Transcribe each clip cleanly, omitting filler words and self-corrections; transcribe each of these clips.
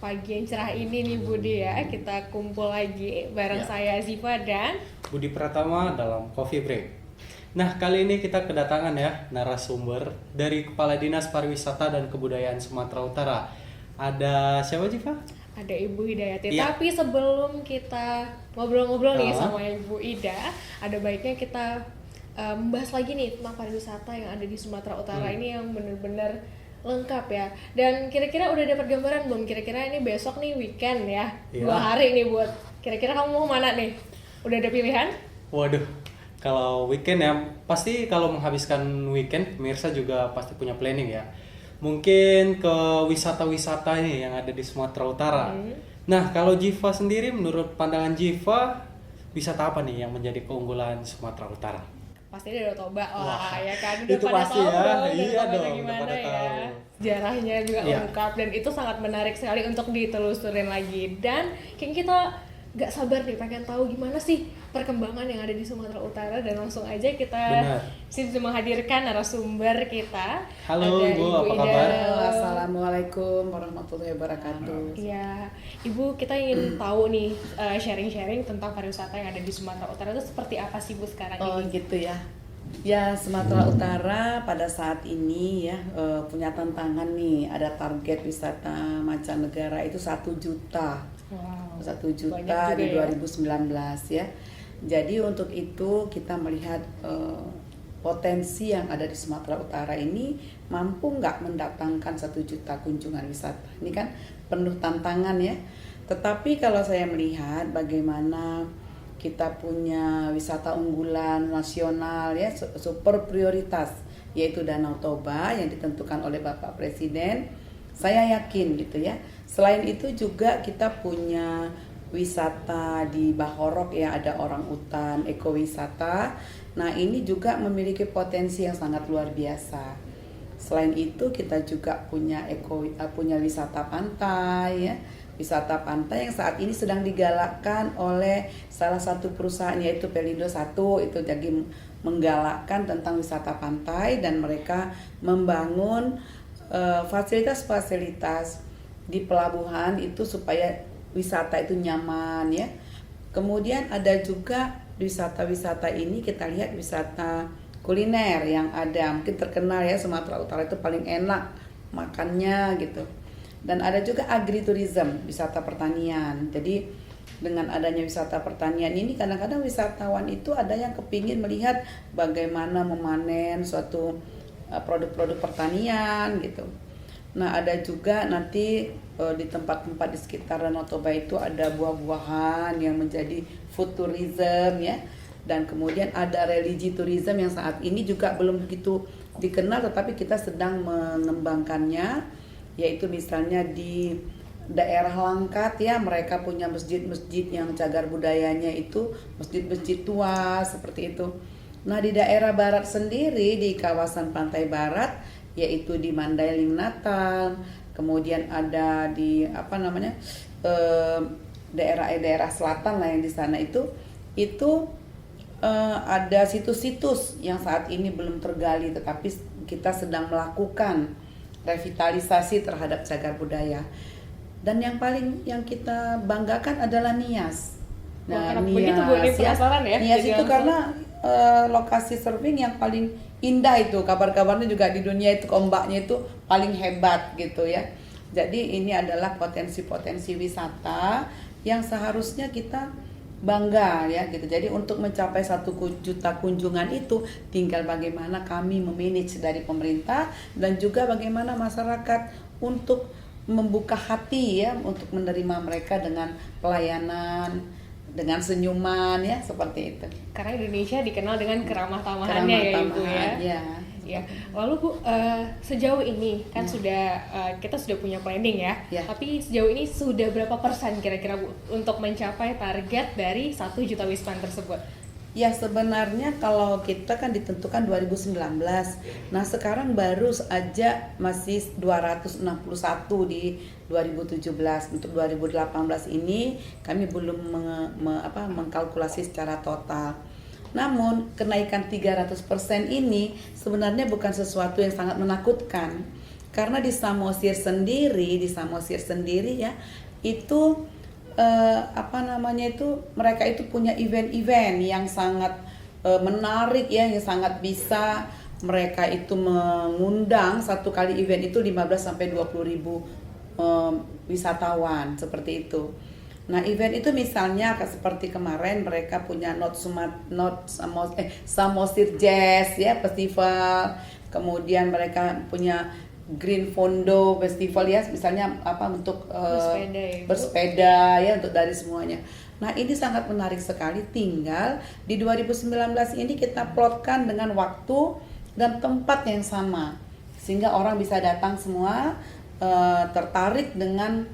pagi yang cerah ini nih Budi ya, kita kumpul lagi bareng Ya. saya Ziva dan Budi Pratama dalam Coffee Break. Nah, kali ini kita kedatangan ya narasumber dari Kepala Dinas Pariwisata dan Kebudayaan Sumatera Utara. Ada siapa sih, Pak? ada Ibu Hidayati. Iya. Tapi sebelum kita ngobrol-ngobrol nih Oh. sama Ibu Ida, ada baiknya kita membahas lagi nih tentang pariwisata yang ada di Sumatera Utara ini yang benar-benar lengkap ya. Dan kira-kira udah dapat gambaran belum? Kira-kira ini besok nih weekend ya, Iya. 2 hari nih buat. Kira-kira kamu mau mana nih? Udah ada pilihan? Waduh, kalau weekend ya, pasti kalau menghabiskan weekend, pemirsa juga pasti punya planning ya. Mungkin ke wisata-wisata nih yang ada di Sumatera Utara. Nah, kalau Jiva sendiri, menurut pandangan Jiva, wisata apa nih yang menjadi keunggulan Sumatera Utara? Pasti Danau Toba Wah, lah ya kan, udah itu pada pasti tahu ya. dong Danau Iya Tobanya dong, udah gimana pada ya. tahu. Sejarahnya juga Iya. lengkap dan itu sangat menarik sekali untuk ditelusurin lagi. Dan kayaknya kita gak sabar nih pengen tahu gimana sih perkembangan yang ada di Sumatera Utara, dan langsung aja kita Benar. sini menghadirkan narasumber kita. Halo, Ada Ibu, apa Ida. kabar? Assalamualaikum warahmatullahi wabarakatuh. Iya, Ibu, kita ingin tahu nih sharing-sharing tentang pariwisata yang ada di Sumatera Utara itu seperti apa sih Bu sekarang Oh ini? gitu ya. Ya, Sumatera Utara pada saat ini ya punya tantangan nih. Ada target wisata mancanegara itu 1 juta. Wow. 1 juta Banyak di juga ya. 2019 ya. Jadi untuk itu kita melihat potensi yang ada di Sumatera Utara ini mampu nggak mendatangkan 1 juta kunjungan wisata. Ini kan penuh tantangan ya. Tetapi kalau saya melihat bagaimana kita punya wisata unggulan nasional ya, super prioritas, yaitu Danau Toba yang ditentukan oleh Bapak Presiden. Saya yakin gitu ya. Selain itu juga kita punya wisata di Bahorok ya, ada orang utan, ekowisata. Nah, ini juga memiliki potensi yang sangat luar biasa. Selain itu kita juga punya wisata pantai ya. Wisata pantai yang saat ini sedang digalakkan oleh salah satu perusahaan yaitu Pelindo 1, itu jadi menggalakkan tentang wisata pantai dan mereka membangun fasilitas-fasilitas di pelabuhan itu supaya wisata itu nyaman ya. Kemudian ada juga wisata-wisata ini, kita lihat wisata kuliner yang ada, mungkin terkenal ya, Sumatera Utara itu paling enak makannya gitu. Dan ada juga agritourism, wisata pertanian. Jadi dengan adanya wisata pertanian ini, kadang-kadang wisatawan itu ada yang kepingin melihat bagaimana memanen suatu produk-produk pertanian gitu. Nah, ada juga nanti di tempat-tempat di sekitar Danau Toba itu ada buah-buahan yang menjadi food tourism ya. Dan kemudian ada religi tourism yang saat ini juga belum begitu dikenal, tetapi kita sedang mengembangkannya, yaitu misalnya di daerah Langkat ya, mereka punya masjid-masjid yang cagar budayanya itu masjid-masjid tua seperti itu. Nah, di daerah barat sendiri, di kawasan pantai barat, yaitu di Mandailing Natal, kemudian ada di daerah-daerah selatan lah yang di sana itu ada situs-situs yang saat ini belum tergali, tetapi kita sedang melakukan revitalisasi terhadap cagar budaya. Dan yang kita banggakan adalah Nias. Wah, kenapa begitu, Bu? Ini penasaran ya? Nias Jadi itu langsung. karena lokasi surfing yang paling indah itu, kabar-kabarnya juga di dunia itu ombaknya itu paling hebat gitu ya. Jadi ini adalah potensi-potensi wisata yang seharusnya kita bangga ya gitu. Jadi untuk mencapai 1 juta kunjungan itu tinggal bagaimana kami memanage dari pemerintah dan juga bagaimana masyarakat untuk membuka hati ya untuk menerima mereka dengan pelayanan, dengan senyuman ya, seperti itu. Karena Indonesia dikenal dengan keramah tamahannya ya Ibu ya. Ya. Ya. Lalu Bu, sejauh ini kan kita sudah punya planning ya. Ya. Tapi sejauh ini sudah berapa persen kira-kira Bu untuk mencapai target dari 1 juta wisman tersebut? Ya, sebenarnya kalau kita kan ditentukan 2019. Nah, sekarang baru aja masih 261 di 2017. Untuk 2018 ini kami belum mengkalkulasi secara total. Namun, kenaikan 300% ini sebenarnya bukan sesuatu yang sangat menakutkan. Karena di Samosir sendiri ya itu apa namanya itu mereka itu punya event-event yang sangat menarik ya, yang sangat bisa mereka itu mengundang satu kali event itu 15 sampai 20 ribu wisatawan seperti itu. Nah, event itu misalnya seperti kemarin mereka punya Samosir Jazz ya festival, kemudian mereka punya Green Fondo Festival ya, misalnya apa untuk bersepeda ya untuk dari semuanya. Nah, ini sangat menarik sekali. Tinggal di 2019 ini kita plotkan dengan waktu dan tempat yang sama sehingga orang bisa datang semua tertarik dengan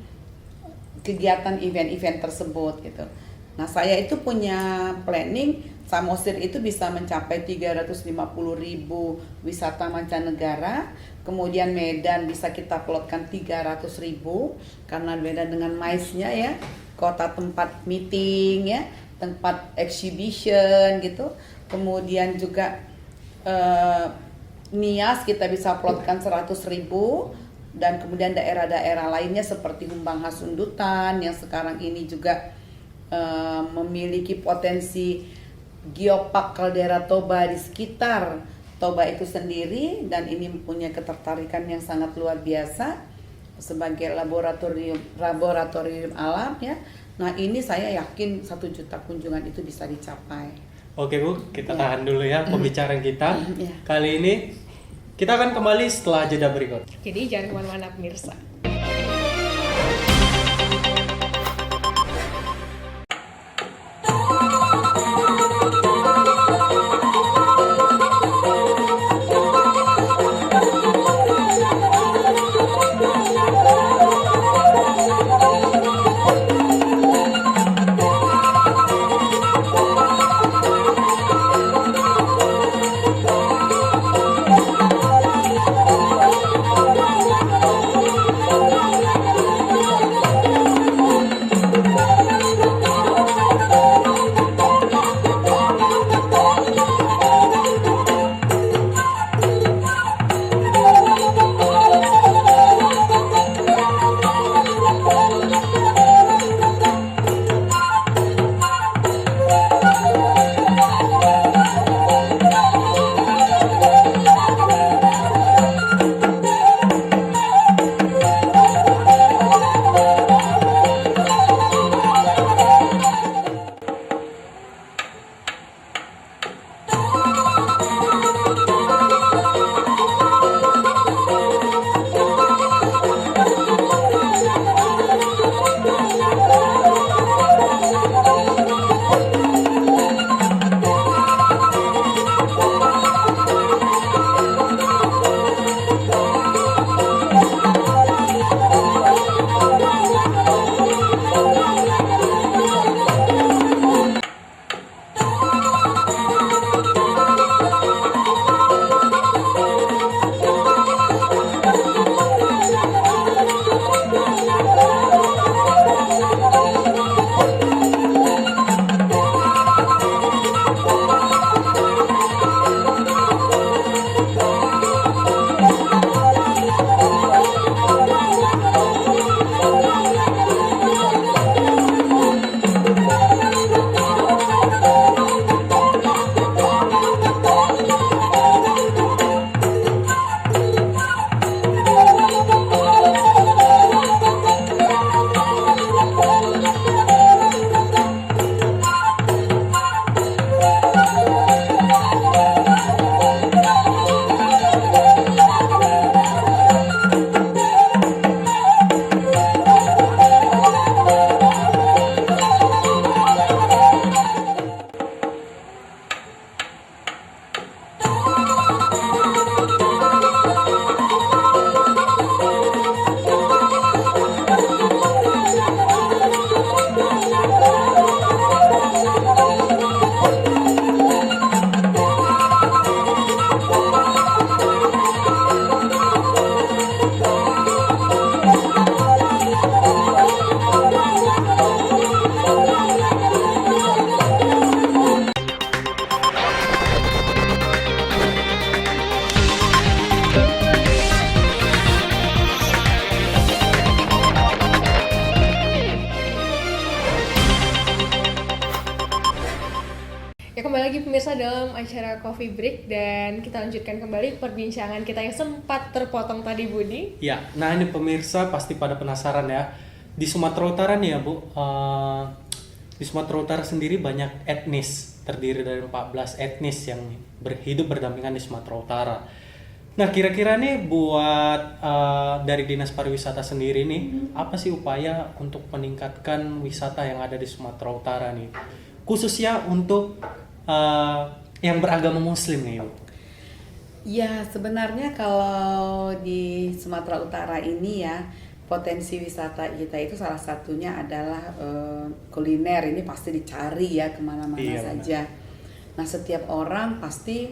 kegiatan event-event tersebut gitu. Nah, saya itu punya planning Samosir itu bisa mencapai 350.000 wisata mancanegara. Kemudian Medan bisa kita plotkan 300.000 karena Medan dengan MICE-nya ya, kota tempat meeting ya, tempat exhibition gitu. Kemudian juga Nias kita bisa plotkan 100.000, dan kemudian daerah-daerah lainnya seperti Humbang Hasundutan yang sekarang ini juga memiliki potensi geopark kaldera Toba di sekitar Toba itu sendiri, dan ini punya ketertarikan yang sangat luar biasa sebagai laboratorium alam ya. Nah, ini saya yakin 1 juta kunjungan itu bisa dicapai. Oke Bu, kita tahan dulu ya pembicaraan kita. Ya. Kali ini kita akan kembali setelah jeda berikut. Jadi jangan kemana-mana pemirsa. lagi pemirsa dalam acara Coffee Break, dan kita lanjutkan kembali perbincangan kita yang sempat terpotong tadi, Budi. Ya, nah ini pemirsa pasti pada penasaran ya. Di Sumatera Utara nih ya Bu, di Sumatera Utara sendiri banyak etnis, terdiri dari 14 etnis yang hidup berdampingan di Sumatera Utara. Nah kira-kira nih buat dari Dinas Pariwisata sendiri nih, apa sih upaya untuk meningkatkan wisata yang ada di Sumatera Utara nih, khususnya untuk yang beragama Muslim nih Bu? Ya, sebenarnya kalau di Sumatera Utara ini ya, potensi wisata kita itu salah satunya adalah kuliner. Ini pasti dicari ya kemana-mana Iya, saja. Nah, setiap orang pasti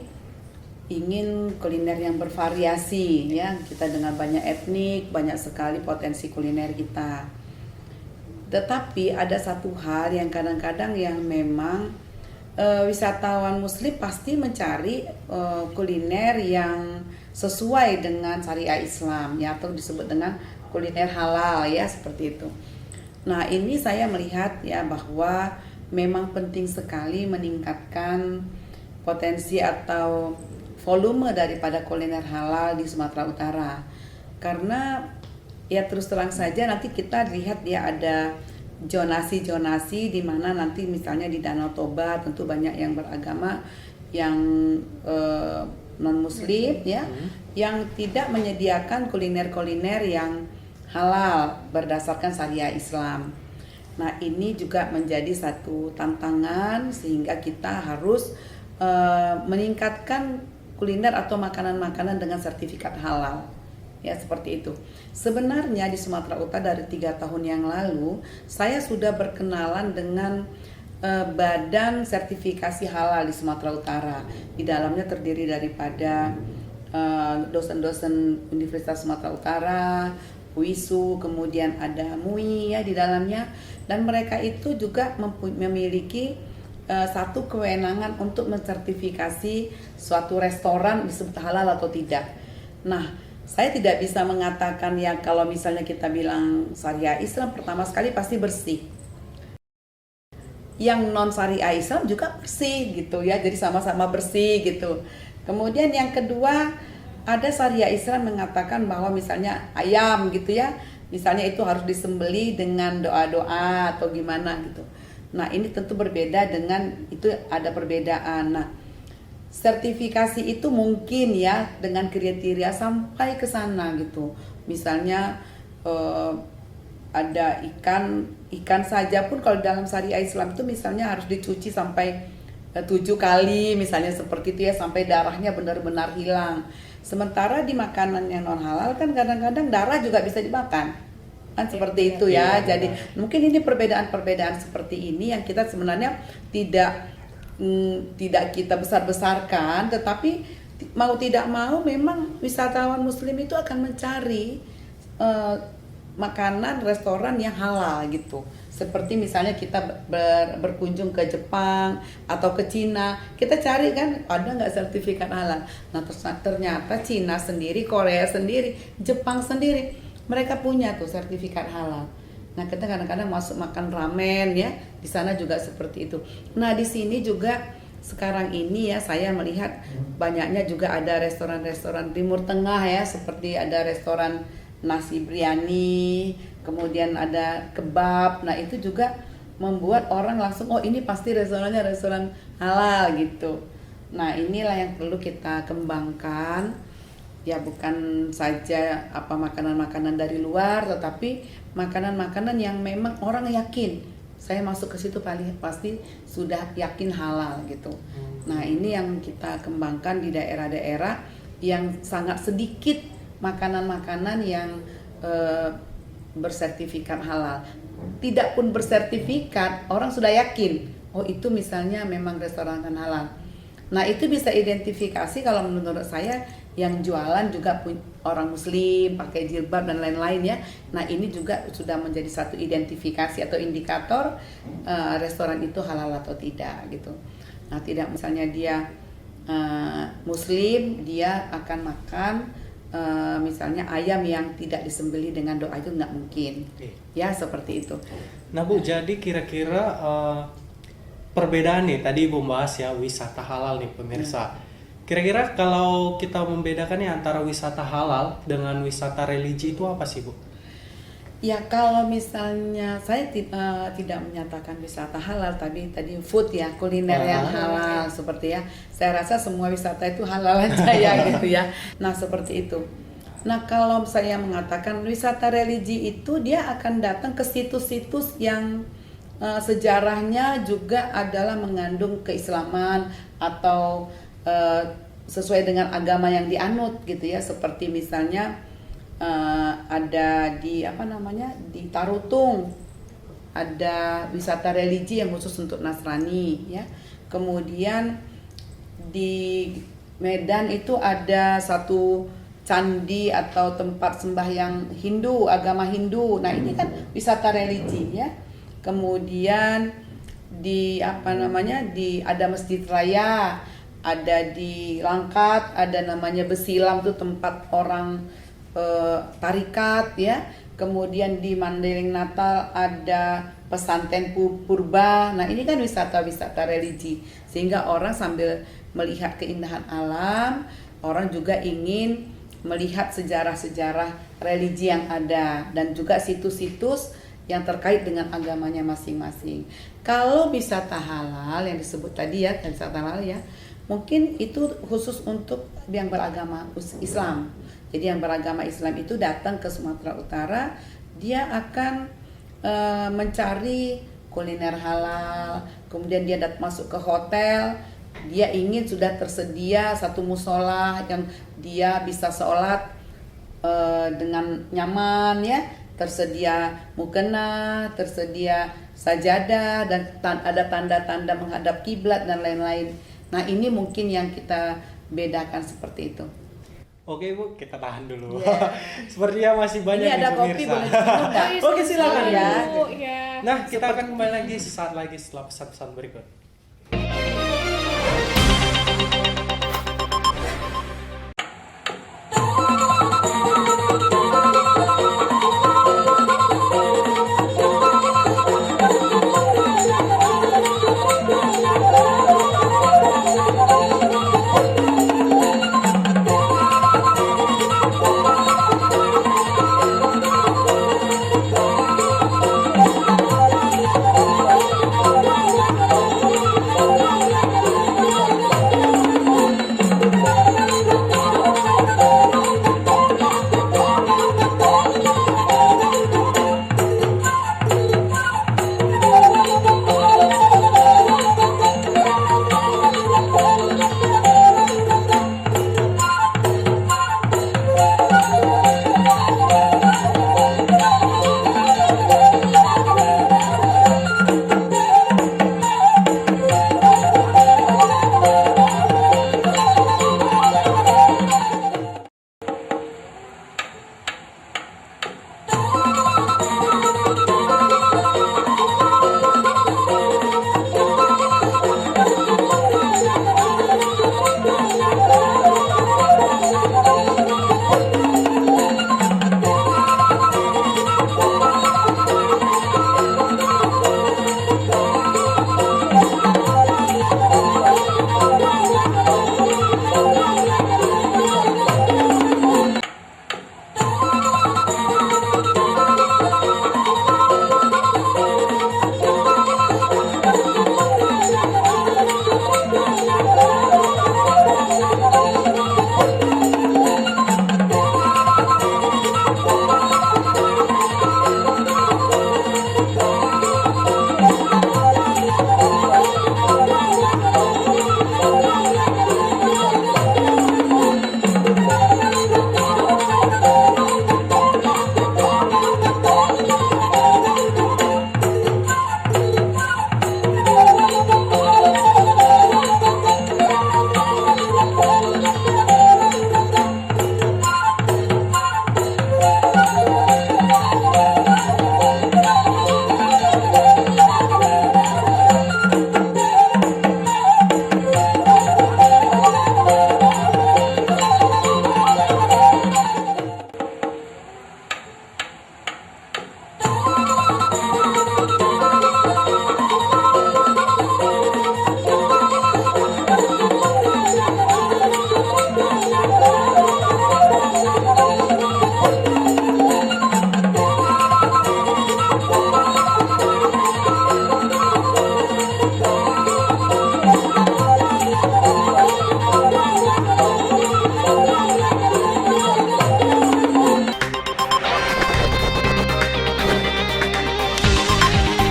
ingin kuliner yang bervariasi ya. Kita dengan banyak etnik, banyak sekali potensi kuliner kita. Tetapi ada satu hal yang kadang-kadang yang memang wisatawan Muslim pasti mencari kuliner yang sesuai dengan syariah Islam ya, atau disebut dengan kuliner halal ya, seperti itu. Nah, ini saya melihat ya bahwa memang penting sekali meningkatkan potensi atau volume daripada kuliner halal di Sumatera Utara. Karena ya terus terang saja nanti kita lihat dia ada zonasi di mana nanti misalnya di Danau Toba tentu banyak yang beragama yang non muslim ya, yang tidak menyediakan kuliner yang halal berdasarkan syariah Islam. Nah, ini juga menjadi satu tantangan sehingga kita harus meningkatkan kuliner atau makanan-makanan dengan sertifikat halal. Ya, seperti itu. Sebenarnya di Sumatera Utara dari 3 tahun yang lalu saya sudah berkenalan dengan badan sertifikasi halal di Sumatera Utara. Di dalamnya terdiri daripada dosen-dosen Universitas Sumatera Utara, UISU, kemudian ada MUI ya di dalamnya, dan mereka itu juga memiliki satu kewenangan untuk mensertifikasi suatu restoran disebut halal atau tidak. Nah, saya tidak bisa mengatakan ya kalau misalnya kita bilang syariah Islam pertama sekali pasti bersih. Yang non syariah Islam juga bersih gitu ya, jadi sama-sama bersih gitu. Kemudian yang kedua, ada syariah Islam mengatakan bahwa misalnya ayam gitu ya, misalnya itu harus disembelih dengan doa-doa atau gimana gitu. Nah, ini tentu berbeda dengan itu, ada perbedaan. Nah, sertifikasi itu mungkin ya dengan kriteria sampai ke sana gitu. Misalnya ada ikan saja pun kalau dalam syariah Islam itu misalnya harus dicuci sampai 7 kali misalnya seperti itu ya, sampai darahnya benar-benar hilang. Sementara di makanan yang non halal kan kadang-kadang darah juga bisa dimakan. Kan seperti itu ya. Jadi mungkin ini perbedaan-perbedaan seperti ini yang kita sebenarnya tidak kita besar-besarkan, tetapi mau tidak mau memang wisatawan Muslim itu akan mencari makanan restoran yang halal gitu. Seperti misalnya kita berkunjung ke Jepang atau ke Cina, kita cari kan ada nggak sertifikat halal. Nah, ternyata Cina sendiri, Korea sendiri, Jepang sendiri, mereka punya tuh sertifikat halal. Nah, kita kadang-kadang masuk makan ramen ya, di sana juga seperti itu. Nah, di sini juga sekarang ini ya saya melihat banyaknya juga ada restoran-restoran Timur Tengah ya, seperti ada restoran nasi biryani, kemudian ada kebab. Nah, itu juga membuat orang langsung oh ini pasti restorannya restoran halal gitu. Nah, inilah yang perlu kita kembangkan. Ya, bukan saja apa makanan-makanan dari luar, tetapi makanan-makanan yang memang orang yakin saya masuk ke situ pasti sudah yakin halal gitu. Nah, ini yang kita kembangkan di daerah-daerah yang sangat sedikit makanan-makanan yang bersertifikat halal. Tidak pun bersertifikat, orang sudah yakin oh itu misalnya memang restoran halal. Nah, itu bisa identifikasi kalau menurut saya yang jualan juga orang Muslim pakai jilbab dan lain-lain ya. Nah, ini juga sudah menjadi satu identifikasi atau indikator restoran itu halal atau tidak gitu. Nah, tidak misalnya dia Muslim, dia akan makan misalnya ayam yang tidak disembelih dengan doa, itu nggak mungkin. Ya, seperti itu. Nah Bu, jadi kira-kira perbedaan nih, tadi Ibu bahas ya wisata halal nih pemirsa. Kira-kira kalau kita membedakan nih antara wisata halal dengan wisata religi itu apa sih Bu? Ya kalau misalnya saya tidak menyatakan wisata halal, tapi tadi food ya, kuliner yang halal seperti ya. Saya rasa semua wisata itu halal aja ya gitu ya. Nah seperti itu. Nah kalau saya mengatakan wisata religi itu dia akan datang ke situs-situs yang sejarahnya juga adalah mengandung keislaman atau sesuai dengan agama yang dianut gitu ya. Seperti misalnya ada di di Tarutung ada wisata religi yang khusus untuk Nasrani ya. Kemudian di Medan itu ada satu candi atau tempat sembahyang Hindu, agama Hindu. Nah ini kan wisata religi ya. Kemudian di ada Masjid Raya, ada di Langkat ada namanya Besilam, itu tempat orang tarikat ya. Kemudian di Mandailing Natal ada pesantren purba. Nah ini kan wisata religi, sehingga orang sambil melihat keindahan alam, orang juga ingin melihat sejarah-sejarah religi yang ada dan juga situs-situs yang terkait dengan agamanya masing-masing. Kalau wisata halal yang disebut tadi ya, wisata halal ya, mungkin itu khusus untuk yang beragama Islam. Jadi yang beragama Islam itu datang ke Sumatera Utara, dia akan mencari kuliner halal, kemudian dia masuk ke hotel, dia ingin sudah tersedia satu musola yang dia bisa sholat dengan nyaman ya, tersedia mukena, tersedia sajadah, dan ada tanda-tanda menghadap kiblat dan lain-lain. Nah ini mungkin yang kita bedakan seperti itu. Oke Bu, kita tahan dulu. Yeah. Sepertinya masih banyak Ini ada nih kopi, pemirsa. boleh diminum nggak? Oke silakan ya. Nah kita akan kembali lagi sesaat lagi setelah pesan-pesan berikut.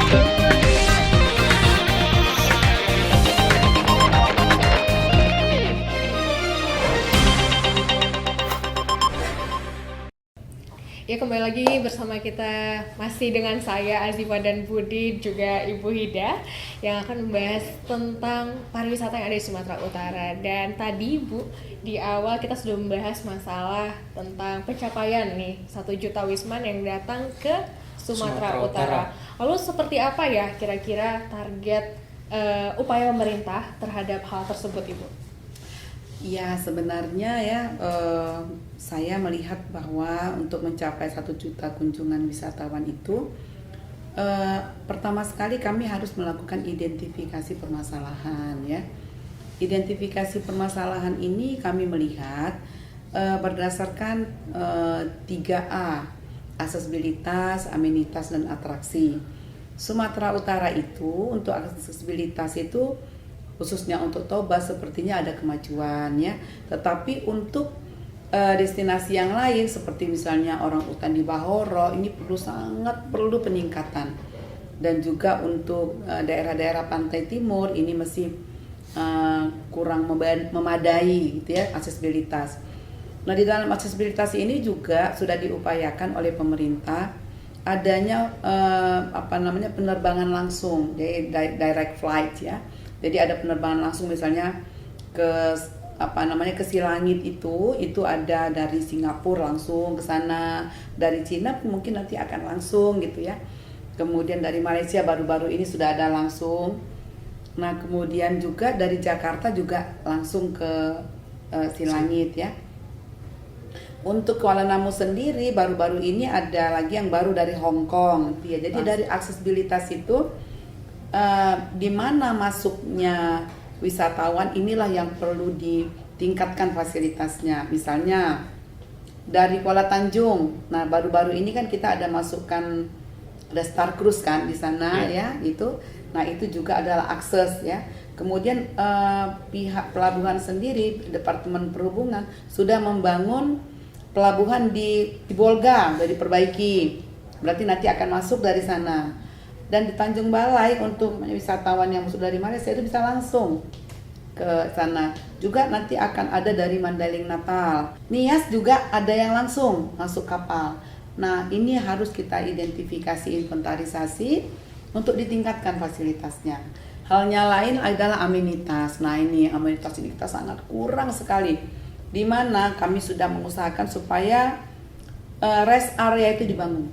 Ya, kembali lagi bersama kita masih dengan saya Azifa dan Budi, juga Ibu Hida, yang akan membahas tentang pariwisata yang ada di Sumatera Utara. Dan tadi Bu, di awal kita sudah membahas masalah tentang pencapaian nih 1 juta wisman yang datang ke Sumatera Utara. Lalu seperti apa ya kira-kira target upaya pemerintah terhadap hal tersebut, Ibu? Ya, sebenarnya ya saya melihat bahwa untuk mencapai 1 juta kunjungan wisatawan itu pertama sekali kami harus melakukan identifikasi permasalahan ya. Identifikasi permasalahan ini kami melihat berdasarkan 3A, aksesibilitas, amenitas, dan atraksi. Sumatera Utara itu untuk aksesibilitas itu khususnya untuk Toba sepertinya ada kemajuan ya, tetapi untuk destinasi yang lain seperti misalnya orang utan di Bahoro ini sangat perlu peningkatan, dan juga untuk daerah-daerah pantai timur ini masih kurang memadai gitu ya aksesibilitas. Nah, di dalam aksesibilitas ini juga sudah diupayakan oleh pemerintah adanya penerbangan langsung, direct flight ya. Jadi ada penerbangan langsung misalnya ke ke Silangit itu ada dari Singapura langsung ke sana, dari Cina mungkin nanti akan langsung gitu ya. Kemudian dari Malaysia baru-baru ini sudah ada langsung. Nah, kemudian juga dari Jakarta juga langsung ke Silangit ya. Untuk Kuala Namu sendiri baru-baru ini ada lagi yang baru dari Hong Kong ya. Jadi dari aksesibilitas itu di mana masuknya wisatawan inilah yang perlu ditingkatkan fasilitasnya. Misalnya dari Kuala Tanjung, nah baru-baru ini kan kita ada masukkan ada Star Cruise kan di sana ya gitu. Nah itu juga adalah akses ya. Kemudian pihak pelabuhan sendiri, Departemen Perhubungan sudah membangun pelabuhan di Bolga, sudah diperbaiki. Berarti nanti akan masuk dari sana. Dan di Tanjung Balai untuk wisatawan yang masuk dari Malaysia itu bisa langsung ke sana. Juga nanti akan ada dari Mandailing Natal. Nias juga ada yang langsung masuk kapal. Nah, ini harus kita identifikasi, inventarisasi untuk ditingkatkan fasilitasnya. Halnya lain adalah amenitas. Nah, ini amenitas ini kita sangat kurang sekali. Di mana kami sudah mengusahakan supaya rest area itu dibangun.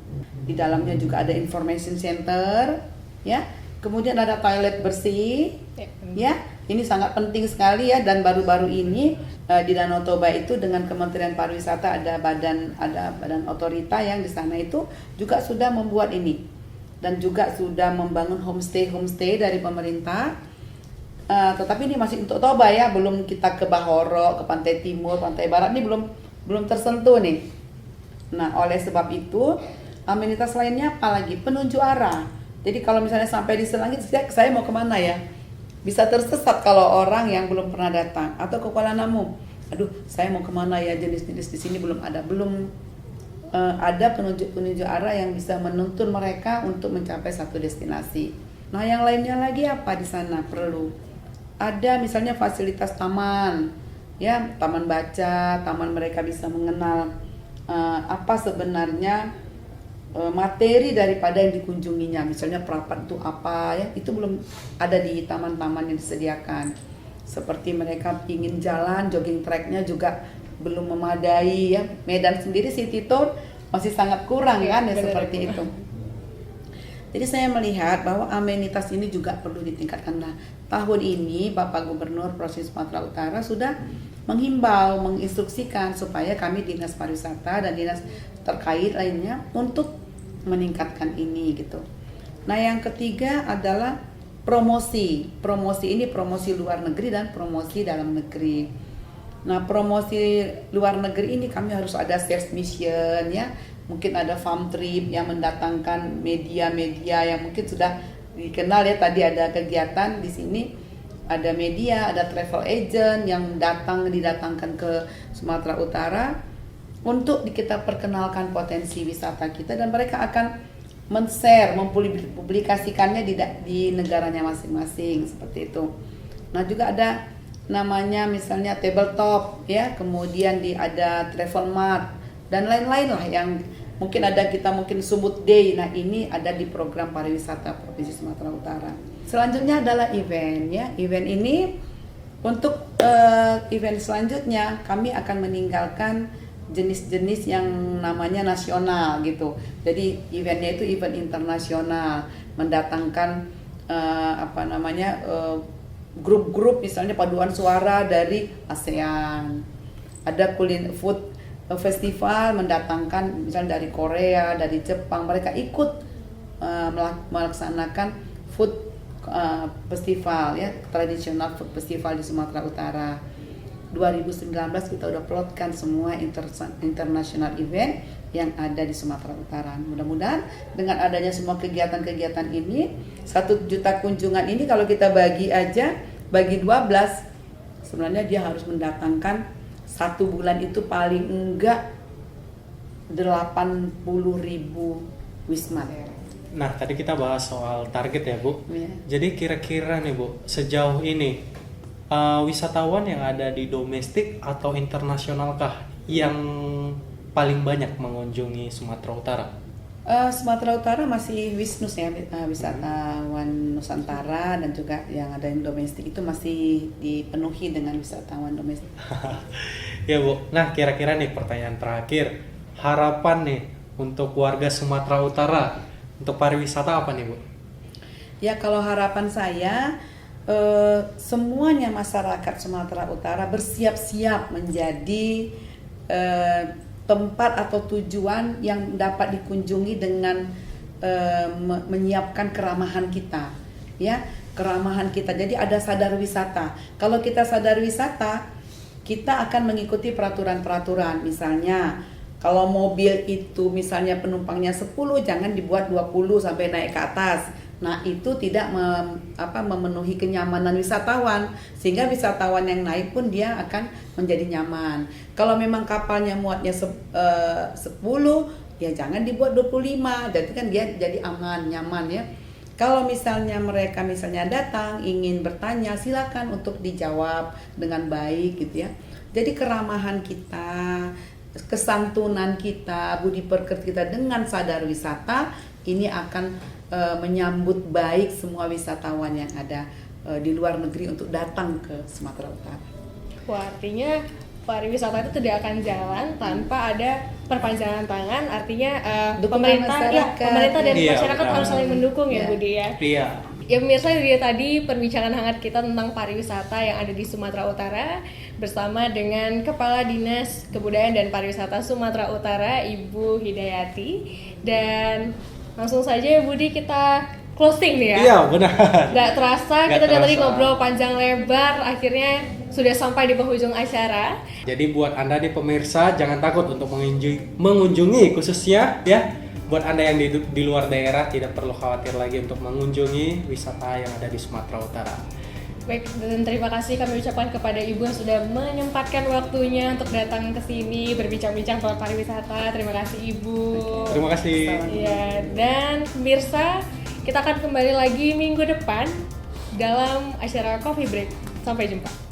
Di dalamnya juga ada information center, ya. Kemudian ada toilet bersih, ya. Ini sangat penting sekali ya. Dan baru-baru ini di Danau Toba itu dengan Kementerian Pariwisata ada badan otorita yang di sana itu juga sudah membuat ini, dan juga sudah membangun homestay dari pemerintah. Tetapi ini masih untuk Toba ya, belum kita ke Bahoro, ke Pantai Timur, Pantai Barat ini belum tersentuh nih. Nah, oleh sebab itu amenitas lainnya apalagi penunjuk arah. Jadi kalau misalnya sampai di Selangit, saya mau kemana ya? Bisa tersesat kalau orang yang belum pernah datang. Atau ke Kuala Namu, aduh saya mau kemana ya, jenis-jenis di sini belum ada penunjuk arah yang bisa menuntun mereka untuk mencapai satu destinasi. Nah yang lainnya lagi apa di sana perlu? Ada misalnya fasilitas taman, ya taman baca, taman mereka bisa mengenal apa sebenarnya materi daripada yang dikunjunginya, misalnya perapat itu apa ya, itu belum ada di taman-taman yang disediakan. Seperti mereka ingin jalan, jogging tracknya juga belum memadai ya. Medan sendiri city tour masih sangat kurang kan ya, seperti itu. Jadi saya melihat bahwa amenitas ini juga perlu ditingkatkan. Nah, tahun ini Bapak Gubernur Provinsi Sumatera Utara sudah menghimbau, menginstruksikan supaya kami Dinas Pariwisata dan dinas terkait lainnya untuk meningkatkan ini gitu. Nah, yang ketiga adalah promosi. Promosi ini promosi luar negeri dan promosi dalam negeri. Nah, promosi luar negeri ini kami harus ada sales mission ya. Mungkin ada farm trip yang mendatangkan media-media yang mungkin sudah dikenal ya. Tadi ada kegiatan di sini, ada media, ada travel agent yang didatangkan ke Sumatera Utara untuk kita perkenalkan potensi wisata kita, dan mereka akan men-share, mempublikasikannya di negaranya masing-masing seperti itu. Nah juga ada namanya misalnya tabletop ya, kemudian ada travel mart dan lain-lain lah yang mungkin ada, kita mungkin Sumut Day. Nah ini ada di program pariwisata Provinsi Sumatera Utara. Selanjutnya adalah event ya. Event ini untuk event selanjutnya kami akan meninggalkan jenis-jenis yang namanya nasional gitu. Jadi eventnya itu event internasional, mendatangkan grup-grup misalnya paduan suara dari ASEAN. Ada food festival, mendatangkan misalnya dari Korea, dari Jepang, mereka ikut melaksanakan food festival ya, tradisional food festival di Sumatera Utara. 2019 kita udah plotkan semua international event yang ada di Sumatera Utara. Mudah-mudahan dengan adanya semua kegiatan-kegiatan ini, 1 juta kunjungan ini kalau kita bagi 12, sebenarnya dia harus mendatangkan 1 bulan itu paling enggak 80.000 wisman. Nah, tadi kita bahas soal target ya, Bu. Ya. Jadi kira-kira nih, Bu, sejauh ini wisatawan yang ada di domestik atau internasional kah yang paling banyak mengunjungi Sumatera Utara? Sumatera Utara masih Wisnus ya, wisatawan Nusantara, dan juga yang ada yang domestik itu masih dipenuhi dengan wisatawan domestik. Ya Bu, nah kira-kira nih pertanyaan terakhir, harapan nih untuk warga Sumatera Utara untuk pariwisata apa nih Bu? Ya kalau harapan saya semuanya masyarakat Sumatera Utara bersiap-siap menjadi tempat atau tujuan yang dapat dikunjungi dengan menyiapkan keramahan kita, ya, keramahan kita. Jadi ada sadar wisata. Kalau kita sadar wisata, kita akan mengikuti peraturan-peraturan. Misalnya kalau mobil itu misalnya penumpangnya 10, jangan dibuat 20 sampai naik ke atas. Nah itu tidak memenuhi kenyamanan wisatawan, sehingga wisatawan yang naik pun dia akan menjadi nyaman. Kalau memang kapalnya muatnya 10, ya jangan dibuat 25, jadi kan dia jadi aman, nyaman ya. Kalau misalnya mereka datang ingin bertanya, silakan untuk dijawab dengan baik gitu ya. Jadi keramahan kita, kesantunan kita, budi pekerti kita dengan sadar wisata ini akan menyambut baik semua wisatawan yang ada di luar negeri untuk datang ke Sumatera Utara. Wah, artinya pariwisata itu tidak akan jalan tanpa ada perpanjangan tangan. Artinya pemerintah dan masyarakat harus saling mendukung ya, Budi ya. Iya. Ya pemirsa, itu tadi perbincangan hangat kita tentang pariwisata yang ada di Sumatera Utara bersama dengan Kepala Dinas Kebudayaan dan Pariwisata Sumatera Utara, Ibu Hidayati. Dan langsung saja ya Budi, kita closing nih ya. Iya benar. Gak terasa kita udah tadi ngobrol panjang lebar, akhirnya sudah sampai di penghujung acara. Jadi buat Anda nih pemirsa, jangan takut untuk mengunjungi khususnya ya. Buat Anda yang di luar daerah, tidak perlu khawatir lagi untuk mengunjungi wisata yang ada di Sumatera Utara. Baik, dan terima kasih kami ucapkan kepada Ibu yang sudah menyempatkan waktunya untuk datang ke sini berbincang-bincang tentang pariwisata. Terima kasih Ibu. Terima kasih. Ya, dan pemirsa, kita akan kembali lagi minggu depan dalam acara Coffee Break. Sampai jumpa.